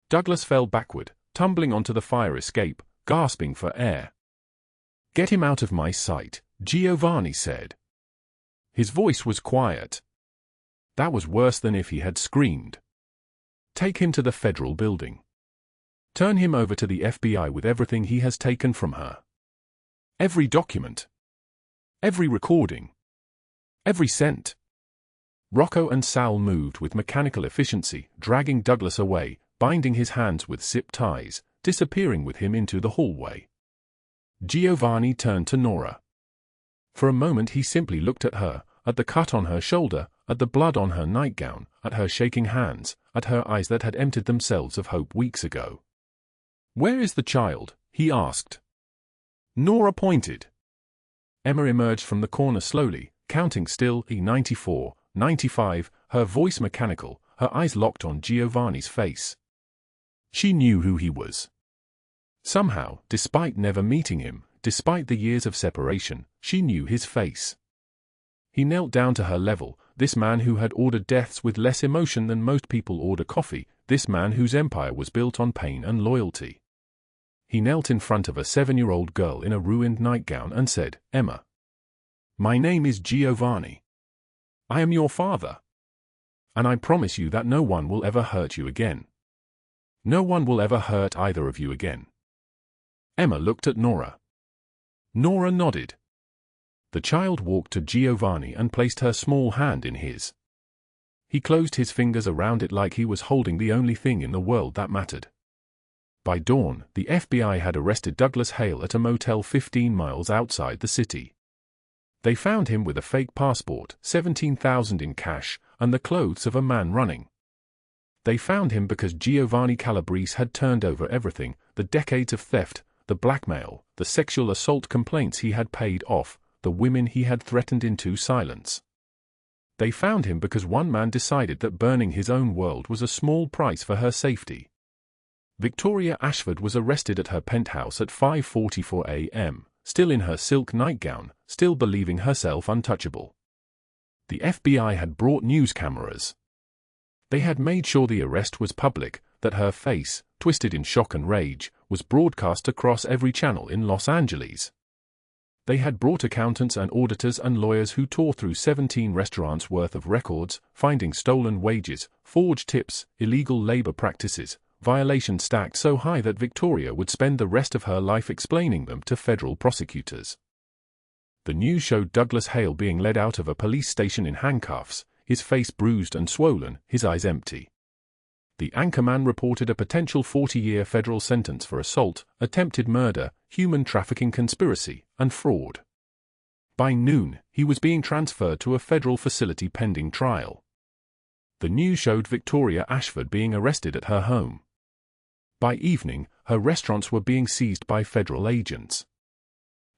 A: Douglas fell backward, tumbling onto the fire escape, gasping for air. "Get him out of my sight," Giovanni said. His voice was quiet. That was worse than if he had screamed. "Take him to the federal building. Turn him over to the FBI with everything he has taken from her. Every document. Every recording. Every cent." Rocco and Sal moved with mechanical efficiency, dragging Douglas away, binding his hands with zip ties, disappearing with him into the hallway. Giovanni turned to Nora. For a moment he simply looked at her, at the cut on her shoulder, at the blood on her nightgown, at her shaking hands, at her eyes that had emptied themselves of hope weeks ago. "Where is the child?" he asked. Nora pointed. Emma emerged from the corner slowly, counting still, 94, 95, her voice mechanical, her eyes locked on Giovanni's face. She knew who he was. Somehow, despite never meeting him, despite the years of separation, she knew his face. He knelt down to her level, this man who had ordered deaths with less emotion than most people order coffee, this man whose empire was built on pain and loyalty. He knelt in front of a 7-year-old girl in a ruined nightgown and said, "Emma. My name is Giovanni. I am your father. And I promise you that no one will ever hurt you again. No one will ever hurt either of you again." Emma looked at Nora. Nora nodded. The child walked to Giovanni and placed her small hand in his. He closed his fingers around it like he was holding the only thing in the world that mattered. By dawn, the FBI had arrested Douglas Hale at a motel 15 miles outside the city. They found him with a fake passport, $17,000 in cash, and the clothes of a man running. They found him because Giovanni Calabrese had turned over everything, the decades of theft, the blackmail, the sexual assault complaints he had paid off, the women he had threatened into silence. They found him because one man decided that burning his own world was a small price for her safety. Victoria Ashford was arrested at her penthouse at 5:44 a.m., still in her silk nightgown, still believing herself untouchable. The FBI had brought news cameras. They had made sure the arrest was public, that her face, twisted in shock and rage, was broadcast across every channel in Los Angeles. They had brought accountants and auditors and lawyers who tore through 17 restaurants' worth of records, finding stolen wages, forged tips, illegal labor practices, violations stacked so high that Victoria would spend the rest of her life explaining them to federal prosecutors. The news showed Douglas Hale being led out of a police station in handcuffs, his face bruised and swollen, his eyes empty. The anchorman reported a potential 40-year federal sentence for assault, attempted murder, human trafficking conspiracy, and fraud. By noon, he was being transferred to a federal facility pending trial. The news showed Victoria Ashford being arrested at her home. By evening, her restaurants were being seized by federal agents.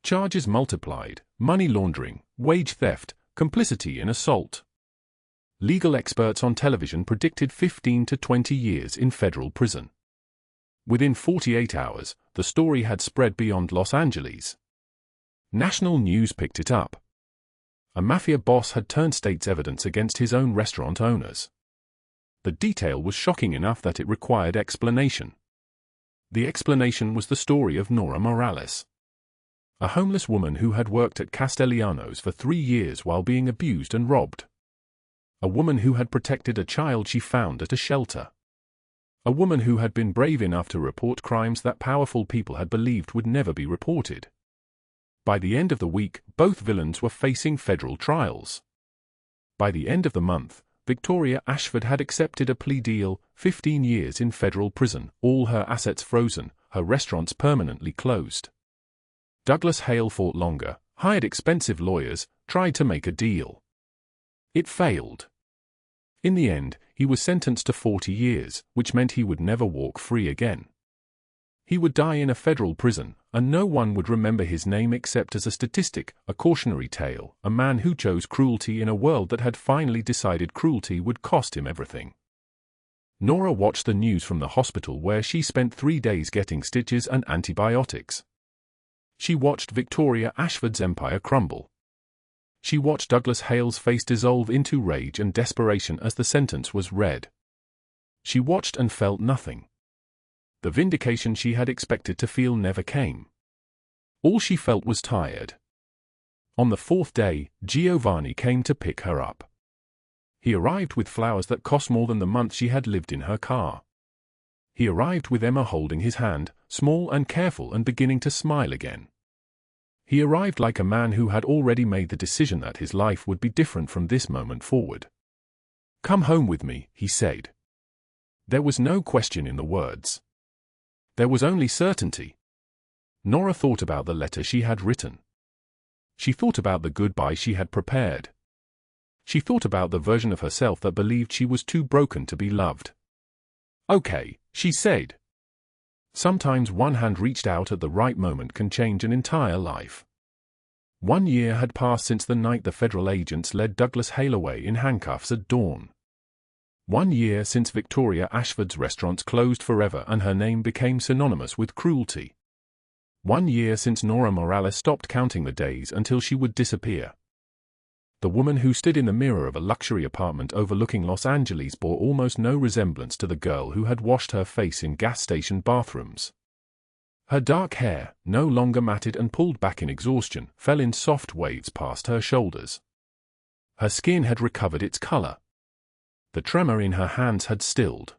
A: Charges multiplied: money laundering, wage theft, complicity in assault. Legal experts on television predicted 15 to 20 years in federal prison. Within 48 hours, the story had spread beyond Los Angeles. National news picked it up. A Mafia boss had turned state's evidence against his own restaurant owners. The detail was shocking enough that it required explanation. The explanation was the story of Nora Morales, a homeless woman who had worked at Castellanos for 3 years while being abused and robbed. A woman who had protected a child she found at a shelter. A woman who had been brave enough to report crimes that powerful people had believed would never be reported. By the end of the week, both villains were facing federal trials. By the end of the month, Victoria Ashford had accepted a plea deal, 15 years in federal prison, all her assets frozen, her restaurants permanently closed. Douglas Hale fought longer, hired expensive lawyers, tried to make a deal. It failed. In the end, he was sentenced to 40 years, which meant he would never walk free again. He would die in a federal prison, and no one would remember his name except as a statistic, a cautionary tale, a man who chose cruelty in a world that had finally decided cruelty would cost him everything. Nora watched the news from the hospital where she spent 3 days getting stitches and antibiotics. She watched Victoria Ashford's empire crumble. She watched Douglas Hale's face dissolve into rage and desperation as the sentence was read. She watched and felt nothing. The vindication she had expected to feel never came. All she felt was tired. On the 4th day, Giovanni came to pick her up. He arrived with flowers that cost more than the month she had lived in her car. He arrived with Emma holding his hand, small and careful and beginning to smile again. He arrived like a man who had already made the decision that his life would be different from this moment forward. "Come home with me," he said. There was no question in the words. There was only certainty. Nora thought about the letter she had written. She thought about the goodbye she had prepared. She thought about the version of herself that believed she was too broken to be loved. "Okay," she said. Sometimes one hand reached out at the right moment can change an entire life. 1 year had passed since the night the federal agents led Douglas Hale away in handcuffs at dawn. 1 year since Victoria Ashford's restaurants closed forever and her name became synonymous with cruelty. 1 year since Nora Morales stopped counting the days until she would disappear. The woman who stood in the mirror of a luxury apartment overlooking Los Angeles bore almost no resemblance to the girl who had washed her face in gas station bathrooms. Her dark hair, no longer matted and pulled back in exhaustion, fell in soft waves past her shoulders. Her skin had recovered its color. The tremor in her hands had stilled.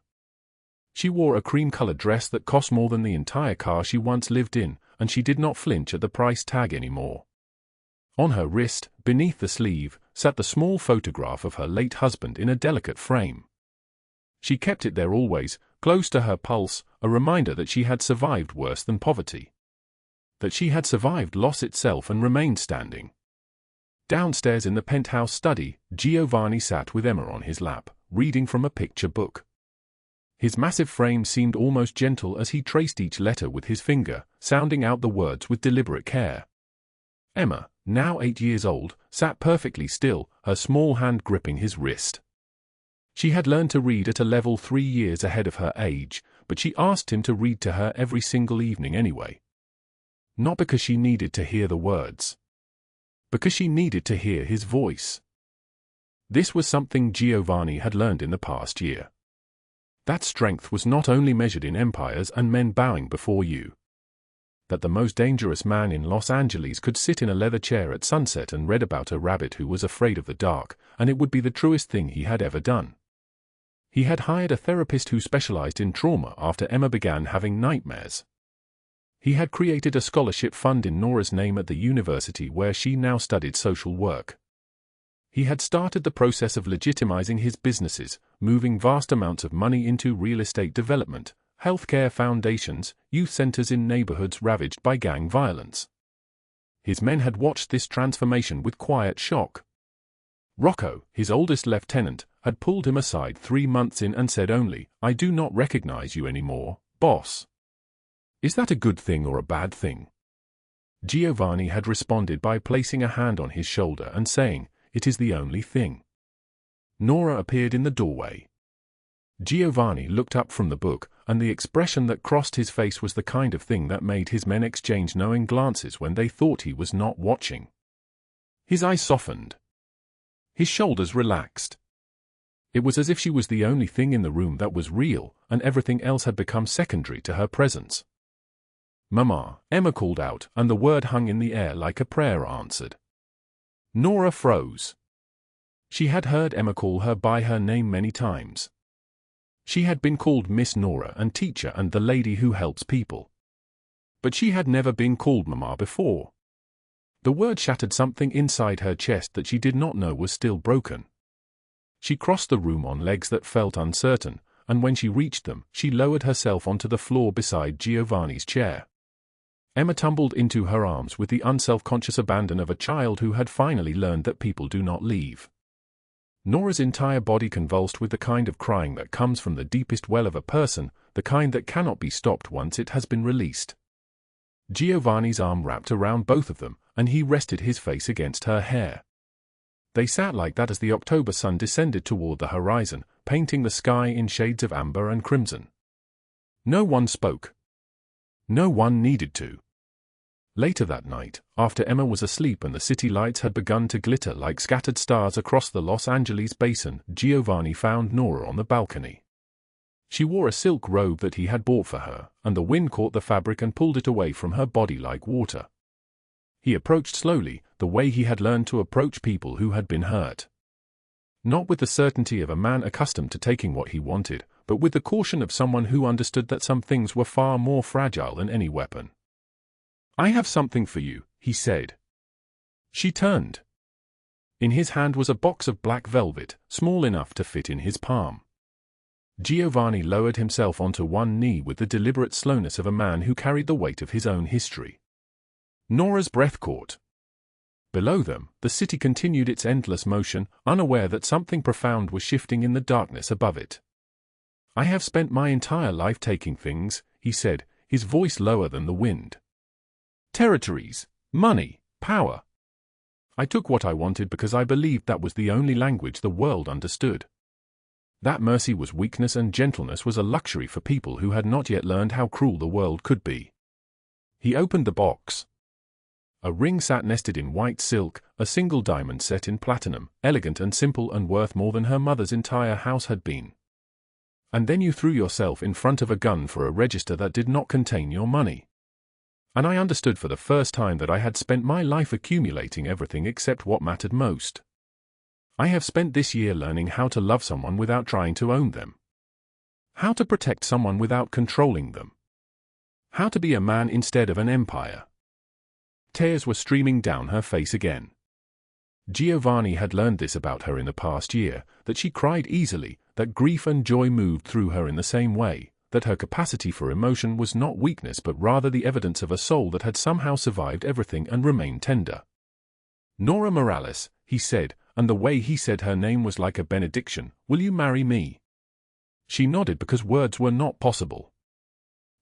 A: She wore a cream-colored dress that cost more than the entire car she once lived in, and she did not flinch at the price tag anymore. On her wrist, beneath the sleeve, sat the small photograph of her late husband in a delicate frame. She kept it there always, close to her pulse, a reminder that she had survived worse than poverty. That she had survived loss itself and remained standing. Downstairs in the penthouse study, Giovanni sat with Emma on his lap, reading from a picture book. His massive frame seemed almost gentle as he traced each letter with his finger, sounding out the words with deliberate care. Emma, now 8 years old, sat perfectly still, her small hand gripping his wrist. She had learned to read at a level 3 years ahead of her age, but she asked him to read to her every single evening anyway. Not because she needed to hear the words. Because she needed to hear his voice. This was something Giovanni had learned in the past year. That strength was not only measured in empires and men bowing before you. That the most dangerous man in Los Angeles could sit in a leather chair at sunset and read about a rabbit who was afraid of the dark, and it would be the truest thing he had ever done. He had hired a therapist who specialized in trauma after Emma began having nightmares. He had created a scholarship fund in Nora's name at the university where she now studied social work. He had started the process of legitimizing his businesses, moving vast amounts of money into real estate development, healthcare foundations, youth centers in neighborhoods ravaged by gang violence. His men had watched this transformation with quiet shock. Rocco, his oldest lieutenant, had pulled him aside 3 months in and said only, "I do not recognize you anymore, boss." Is that a good thing or a bad thing? Giovanni had responded by placing a hand on his shoulder and saying, "It is the only thing." Nora appeared in the doorway. Giovanni looked up from the book, and the expression that crossed his face was the kind of thing that made his men exchange knowing glances when they thought he was not watching. His eyes softened. His shoulders relaxed. It was as if she was the only thing in the room that was real, and everything else had become secondary to her presence. "Mama," Emma called out, and the word hung in the air like a prayer answered. Nora froze. She had heard Emma call her by her name many times. She had been called Miss Nora and teacher and the lady who helps people. But she had never been called Mama before. The word shattered something inside her chest that she did not know was still broken. She crossed the room on legs that felt uncertain, and when she reached them, she lowered herself onto the floor beside Giovanni's chair. Emma tumbled into her arms with the unself-conscious abandon of a child who had finally learned that people do not leave. Nora's entire body convulsed with the kind of crying that comes from the deepest well of a person, the kind that cannot be stopped once it has been released. Giovanni's arm wrapped around both of them, and he rested his face against her hair. They sat like that as the October sun descended toward the horizon, painting the sky in shades of amber and crimson. No one spoke. No one needed to. Later that night, after Emma was asleep and the city lights had begun to glitter like scattered stars across the Los Angeles basin, Giovanni found Nora on the balcony. She wore a silk robe that he had bought for her, and the wind caught the fabric and pulled it away from her body like water. He approached slowly, the way he had learned to approach people who had been hurt. Not with the certainty of a man accustomed to taking what he wanted, but with the caution of someone who understood that some things were far more fragile than any weapon. "I have something for you," he said. She turned. In his hand was a box of black velvet, small enough to fit in his palm. Giovanni lowered himself onto one knee with the deliberate slowness of a man who carried the weight of his own history. Nora's breath caught. Below them, the city continued its endless motion, unaware that something profound was shifting in the darkness above it. "I have spent my entire life taking things," he said, his voice lower than the wind. "Territories, money, power. I took what I wanted because I believed that was the only language the world understood. That mercy was weakness and gentleness was a luxury for people who had not yet learned how cruel the world could be." He opened the box. A ring sat nested in white silk, a single diamond set in platinum, elegant and simple and worth more than her mother's entire house had been. "And then you threw yourself in front of a gun for a register that did not contain your money. And I understood for the first time that I had spent my life accumulating everything except what mattered most. I have spent this year learning how to love someone without trying to own them. How to protect someone without controlling them. How to be a man instead of an empire." Tears were streaming down her face again. Giovanni had learned this about her in the past year, that she cried easily, that grief and joy moved through her in the same way, that her capacity for emotion was not weakness but rather the evidence of a soul that had somehow survived everything and remained tender. "Nora Morales," he said, and the way he said her name was like a benediction, "will you marry me?" She nodded because words were not possible.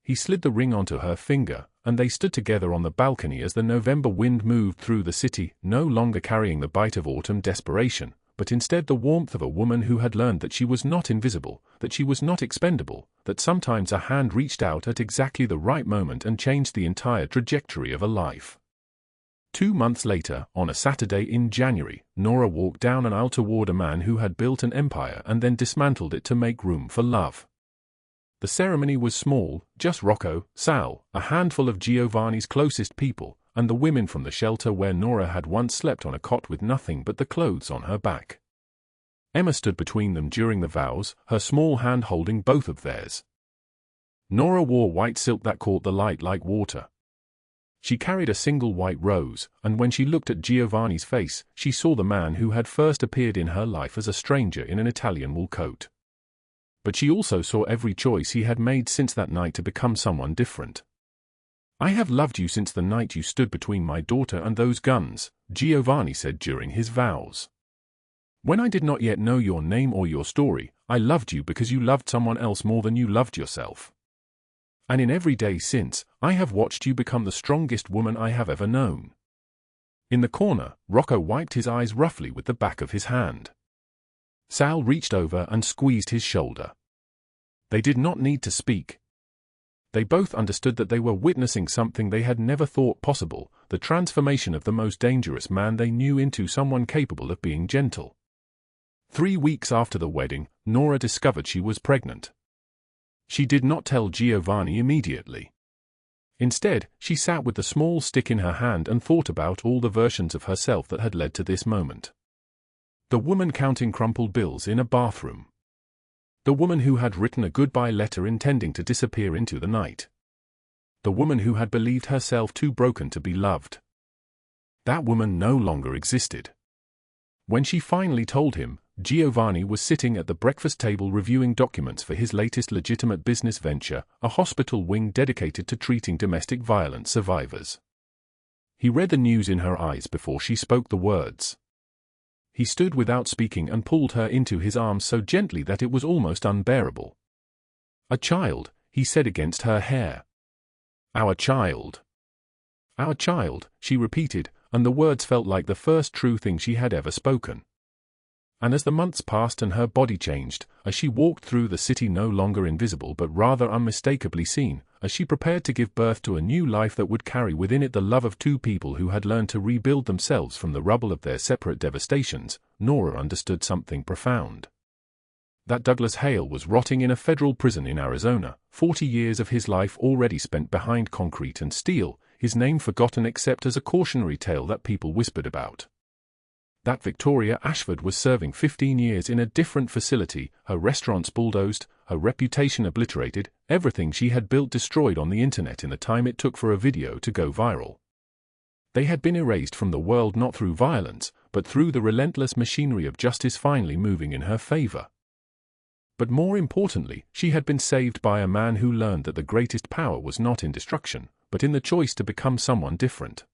A: He slid the ring onto her finger, and they stood together on the balcony as the November wind moved through the city, no longer carrying the bite of autumn desperation, but instead the warmth of a woman who had learned that she was not invisible, that she was not expendable, that sometimes a hand reached out at exactly the right moment and changed the entire trajectory of a life. 2 months later, on a Saturday in January, Nora walked down an aisle toward a man who had built an empire and then dismantled it to make room for love. The ceremony was small, just Rocco, Sal, a handful of Giovanni's closest people, and the women from the shelter where Nora had once slept on a cot with nothing but the clothes on her back. Emma stood between them during the vows, her small hand holding both of theirs. Nora wore white silk that caught the light like water. She carried a single white rose, and when she looked at Giovanni's face, she saw the man who had first appeared in her life as a stranger in an Italian wool coat. But she also saw every choice he had made since that night to become someone different. "I have loved you since the night you stood between my daughter and those guns," Giovanni said during his vows. "When I did not yet know your name or your story, I loved you because you loved someone else more than you loved yourself. And in every day since, I have watched you become the strongest woman I have ever known." In the corner, Rocco wiped his eyes roughly with the back of his hand. Sal reached over and squeezed his shoulder. They did not need to speak. They both understood that they were witnessing something they had never thought possible, the transformation of the most dangerous man they knew into someone capable of being gentle. 3 weeks after the wedding, Nora discovered she was pregnant. She did not tell Giovanni immediately. Instead, she sat with the small stick in her hand and thought about all the versions of herself that had led to this moment. The woman counting crumpled bills in a bathroom. The woman who had written a goodbye letter intending to disappear into the night. The woman who had believed herself too broken to be loved. That woman no longer existed. When she finally told him, Giovanni was sitting at the breakfast table reviewing documents for his latest legitimate business venture, a hospital wing dedicated to treating domestic violence survivors. He read the news in her eyes before she spoke the words. He stood without speaking and pulled her into his arms so gently that it was almost unbearable. "A child," he said against her hair. "Our child." "Our child," she repeated, and the words felt like the first true thing she had ever spoken. And as the months passed and her body changed, as she walked through the city no longer invisible but rather unmistakably seen, as she prepared to give birth to a new life that would carry within it the love of two people who had learned to rebuild themselves from the rubble of their separate devastations, Nora understood something profound. That Douglas Hale was rotting in a federal prison in Arizona, 40 years of his life already spent behind concrete and steel, his name forgotten except as a cautionary tale that people whispered about. That Victoria Ashford was serving 15 years in a different facility, her restaurants bulldozed, her reputation obliterated, everything she had built destroyed on the internet in the time it took for a video to go viral. They had been erased from the world not through violence, but through the relentless machinery of justice finally moving in her favor. But more importantly, she had been saved by a man who learned that the greatest power was not in destruction, but in the choice to become someone different.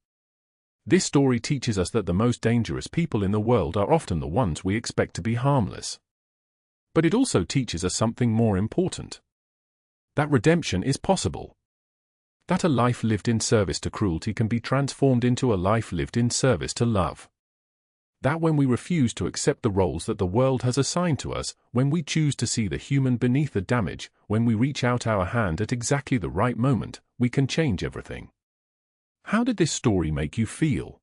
A: This story teaches us that the most dangerous people in the world are often the ones we expect to be harmless. But it also teaches us something more important. That redemption is possible. That a life lived in service to cruelty can be transformed into a life lived in service to love. That when we refuse to accept the roles that the world has assigned to us, when we choose to see the human beneath the damage, when we reach out our hand at exactly the right moment, we can change everything. How did this story make you feel?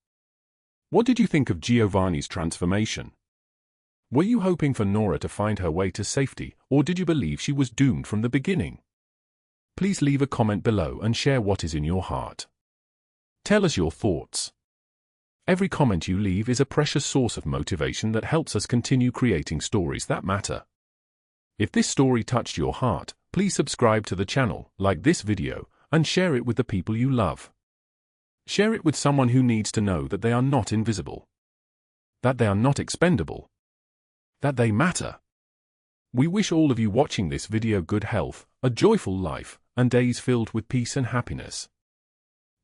A: What did you think of Giovanni's transformation? Were you hoping for Nora to find her way to safety, or did you believe she was doomed from the beginning? Please leave a comment below and share what is in your heart. Tell us your thoughts. Every comment you leave is a precious source of motivation that helps us continue creating stories that matter. If this story touched your heart, please subscribe to the channel, like this video, and share it with the people you love. Share it with someone who needs to know that they are not invisible, that they are not expendable, that they matter. We wish all of you watching this video good health, a joyful life, and days filled with peace and happiness.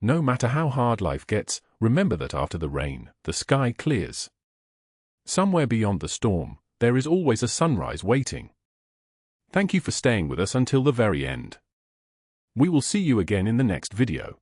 A: No matter how hard life gets, remember that after the rain, the sky clears. Somewhere beyond the storm, there is always a sunrise waiting. Thank you for staying with us until the very end. We will see you again in the next video.